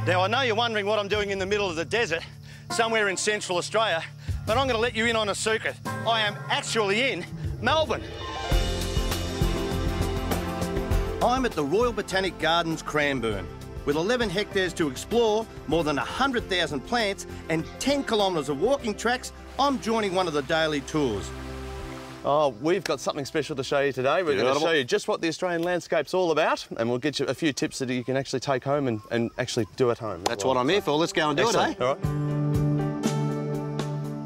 Now, I know you're wondering what I'm doing in the middle of the desert, somewhere in Central Australia, but I'm going to let you in on a secret. I am actually in Melbourne. I'm at the Royal Botanic Gardens, Cranbourne. With 11 hectares to explore, more than 100,000 plants and 10 kilometres of walking tracks, I'm joining one of the daily tours. Oh, we've got something special to show you today. We're going to show you just what the Australian landscape's all about, and we'll get you a few tips that you can actually take home and actually do at home. That's what I'm here for. Let's go and do it, eh? All right.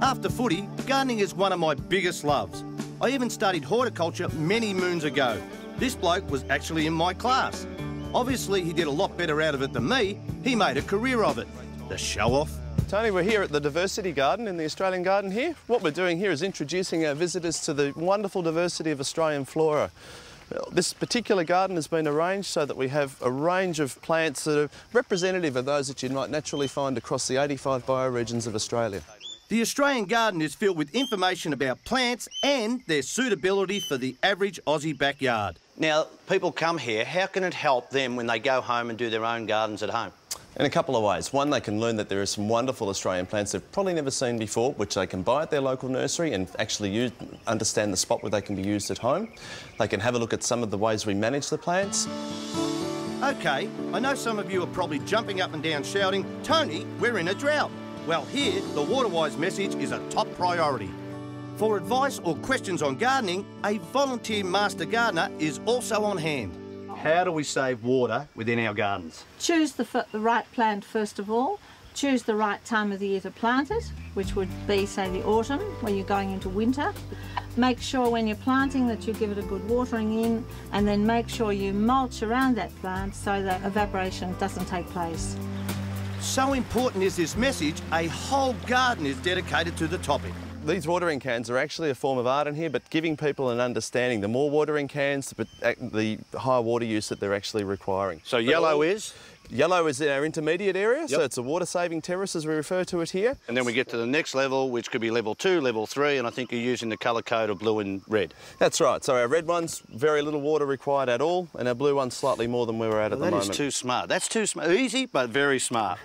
After footy, gardening is one of my biggest loves. I even studied horticulture many moons ago. This bloke was actually in my class. Obviously, he did a lot better out of it than me. He made a career of it. The show-off. Tony, we're here at the Diversity Garden in the Australian Garden here. What we're doing here is introducing our visitors to the wonderful diversity of Australian flora. This particular garden has been arranged so that we have a range of plants that are representative of those that you might naturally find across the 85 bioregions of Australia. The Australian garden is filled with information about plants and their suitability for the average Aussie backyard. Now, people come here, how can it help them when they go home and do their own gardens at home? In a couple of ways. One, they can learn that there are some wonderful Australian plants they've probably never seen before, which they can buy at their local nursery and actually understand the spot where they can be used at home. They can have a look at some of the ways we manage the plants. OK, I know some of you are probably jumping up and down shouting, "Tony, we're in a drought." Well, here, the Waterwise message is a top priority. For advice or questions on gardening, a volunteer master gardener is also on hand. How do we save water within our gardens? Choose the right plant first of all. Choose the right time of the year to plant it, which would be, say, the autumn, where you're going into winter. Make sure when you're planting that you give it a good watering in, and then make sure you mulch around that plant so that evaporation doesn't take place. So important is this message, a whole garden is dedicated to the topic. These watering cans are actually a form of art in here, but giving people an understanding. The more watering cans, the higher water use that they're actually requiring. So yellow is? Yellow is our intermediate area, so it's a water-saving terrace as we refer to it here. And then we get to the next level, which could be level 2, level 3, and I think you're using the colour code of blue and red. That's right. So our red one's very little water required at all, and our blue one's slightly more than where we're at the moment. That is too smart. That's too smart. Easy, but very smart.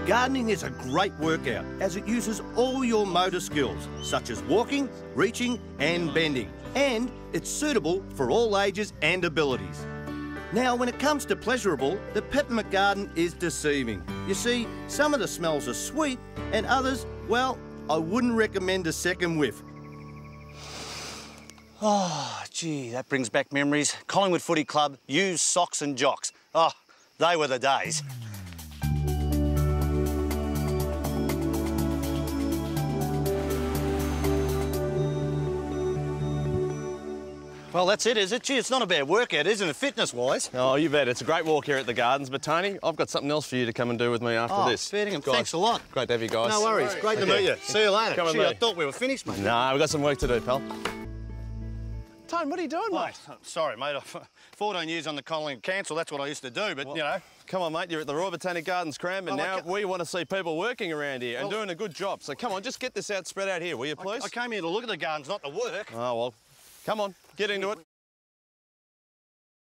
Gardening is a great workout as it uses all your motor skills, such as walking, reaching and bending. And it's suitable for all ages and abilities. Now, when it comes to pleasurable, the Peppermint Garden is deceiving. You see, some of the smells are sweet and others, well, I wouldn't recommend a second whiff. Oh, gee, that brings back memories. Collingwood Footy Club, used socks and jocks. Oh, they were the days. Well, that's it, is it? Gee, it's not a bad workout, isn't it, fitness-wise? Oh, you bet. It's a great walk here at the Gardens, but Tony, I've got something else for you to come and do with me after this. Fair dinkum. Thanks a lot. Great to have you guys. No worries. Great to meet you. See you later. Come on, Gee, mate. I thought we were finished, mate. No, we've got some work to do, pal. Tony, what are you doing, mate? Sorry, mate. 14 years on the Collingwood Council, that's what I used to do, but, you know. Come on, mate, you're at the Royal Botanic Gardens, Cranbourne. Now we want to see people working around here and doing a good job. So come on, just get this out, spread out here, will you, please? I came here to look at the gardens, not to work. Oh, well, come on, get into it.